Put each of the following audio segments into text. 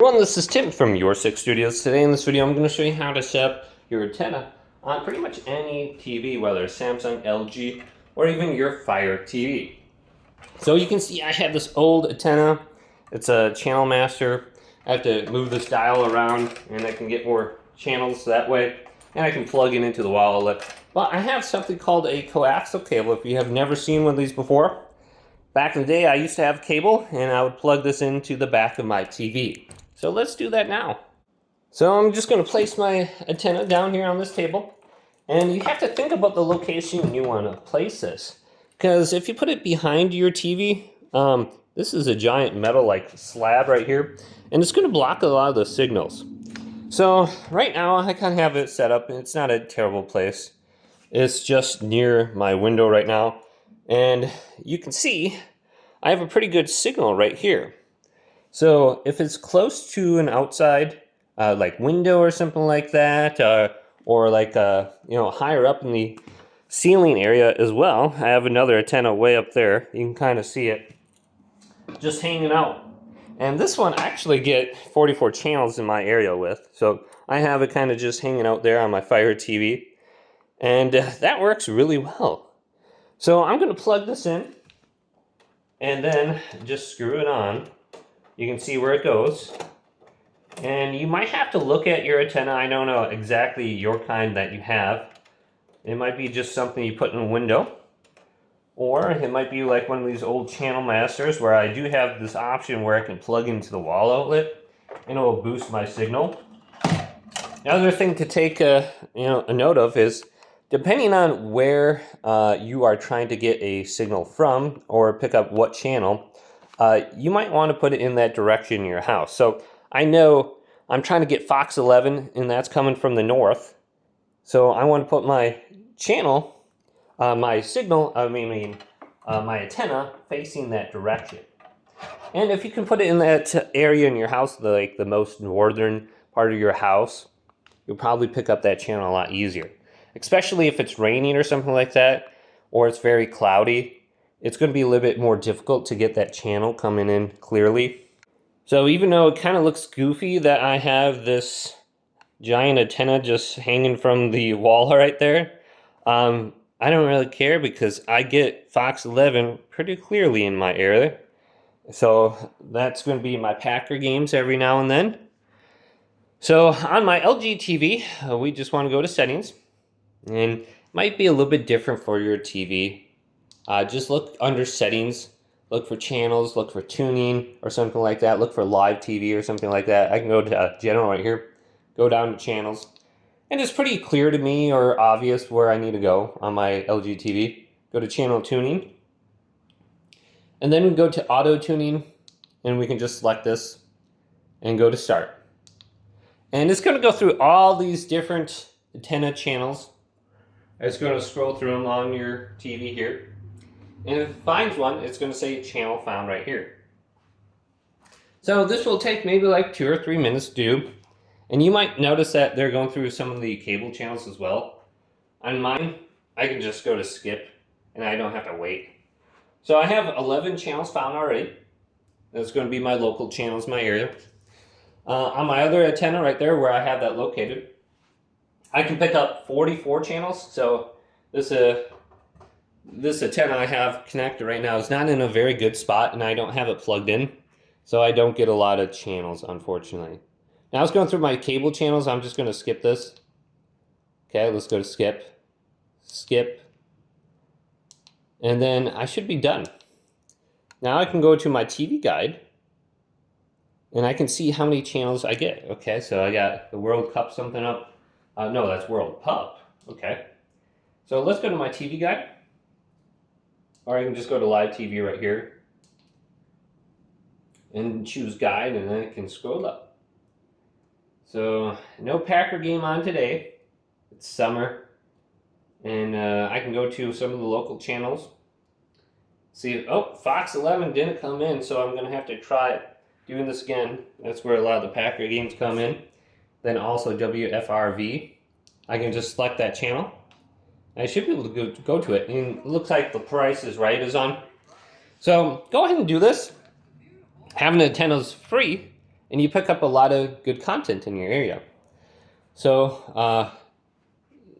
Everyone, this is Tim from Your Six Studios. Today in this video I'm going to show you how to set up your antenna on pretty much any TV, whether it's Samsung, LG, or even your Fire TV. So you can see I have this old antenna. It's a channel master. I have to move this dial around and I can get more channels that way, and I can plug it into the wall outlet. But I have something called a coaxial cable. If you have never seen one of these before, back in the day I used to have cable and I would plug this into the back of my TV. So let's do that now. So I'm just going to place my antenna down here on this table, and you have to think about the location you want to place this, because if you put it behind your TV, this is a giant metal like slab right here, and it's going to block a lot of the signals. So right now I kind of have it set up, and it's not a terrible place. It's just near my window right now, and you can see I have a pretty good signal right here. So if it's close to an outside like window or something like that, or like higher up in the ceiling area as well, I have another antenna way up there. You can kind of see it just hanging out. And this one I actually get 44 channels in my area with. So I have it kind of just hanging out there on my Fire TV. And that works really well. So I'm going to plug this in and then just screw it on. You can see where it goes. And you might have to look at your antenna. I don't know exactly your kind that you have. It might be just something you put in a window. Or it might be like one of these old channel masters where I do have this option where I can plug into the wall outlet and it will boost my signal. The other thing to take a note of is, depending on where you are trying to get a signal from or pick up what channel, you might want to put it in that direction in your house. So I know I'm trying to get Fox 11, and that's coming from the north. So I want to put my channel, my antenna facing that direction. And if you can put it in that area in your house, like the most northern part of your house, you'll probably pick up that channel a lot easier. Especially if it's raining or something like that, or it's very cloudy. It's going to be a little bit more difficult to get that channel coming in clearly. So even though it kind of looks goofy that I have this giant antenna just hanging from the wall right there, I don't really care because I get Fox 11 pretty clearly in my area. So that's going to be my Packer games every now and then. So on my LG TV, we just want to go to settings. And it might be a little bit different for your TV. Just look under settings, look for channels, look for tuning or something like that. Look for live TV or something like that. I can go to general right here, go down to channels. And it's pretty clear to me or obvious where I need to go on my LG TV. Go to channel tuning. And then we go to auto tuning, and we can just select this and go to start. And it's going to go through all these different antenna channels. It's going to scroll through them on your TV here. And if it finds one, it's going to say channel found right here. So this will take maybe like 2 or 3 minutes to do. And you might notice that they're going through some of the cable channels as well. On mine, I can just go to skip and I don't have to wait. So I have 11 channels found already. That's going to be my local channels, my area. On my other antenna right there where I have that located, I can pick up 44 channels. So this antenna I have connected right now is not in a very good spot, and I don't have it plugged in. So I don't get a lot of channels, unfortunately. Now I was going through my cable channels. I'm just going to skip this. Okay, let's go to skip. Skip. And then I should be done. Now I can go to my TV guide, and I can see how many channels I get. Okay, so I got the World Cup something up. No, that's World Pup. Okay. So let's go to my TV guide. Or I can just go to live TV right here. And choose guide, and then I can scroll up. So no Packer game on today. It's summer. And I can go to some of the local channels. See, oh, Fox 11 didn't come in, so I'm going to have to try doing this again. That's where a lot of the Packer games come in. Then also WFRV. I can just select that channel. I should be able to go to it. And it looks like the Price is Right is on. So go ahead and do this. Having antennas free and you pick up a lot of good content in your area. So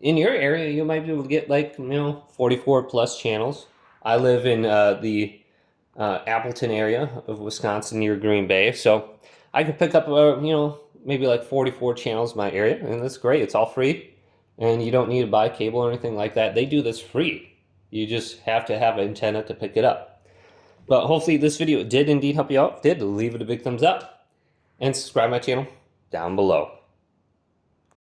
in your area, you might be able to get like 44 plus channels. I live in the Appleton area of Wisconsin near Green Bay, so I could pick up maybe like 44 channels in my area, and that's great. It's all free, and you don't need to buy cable or anything like that. They do this free. You just have to have an antenna to pick it up. But hopefully this video did indeed help you out. If it did, leave it a big thumbs up and subscribe to my channel down below.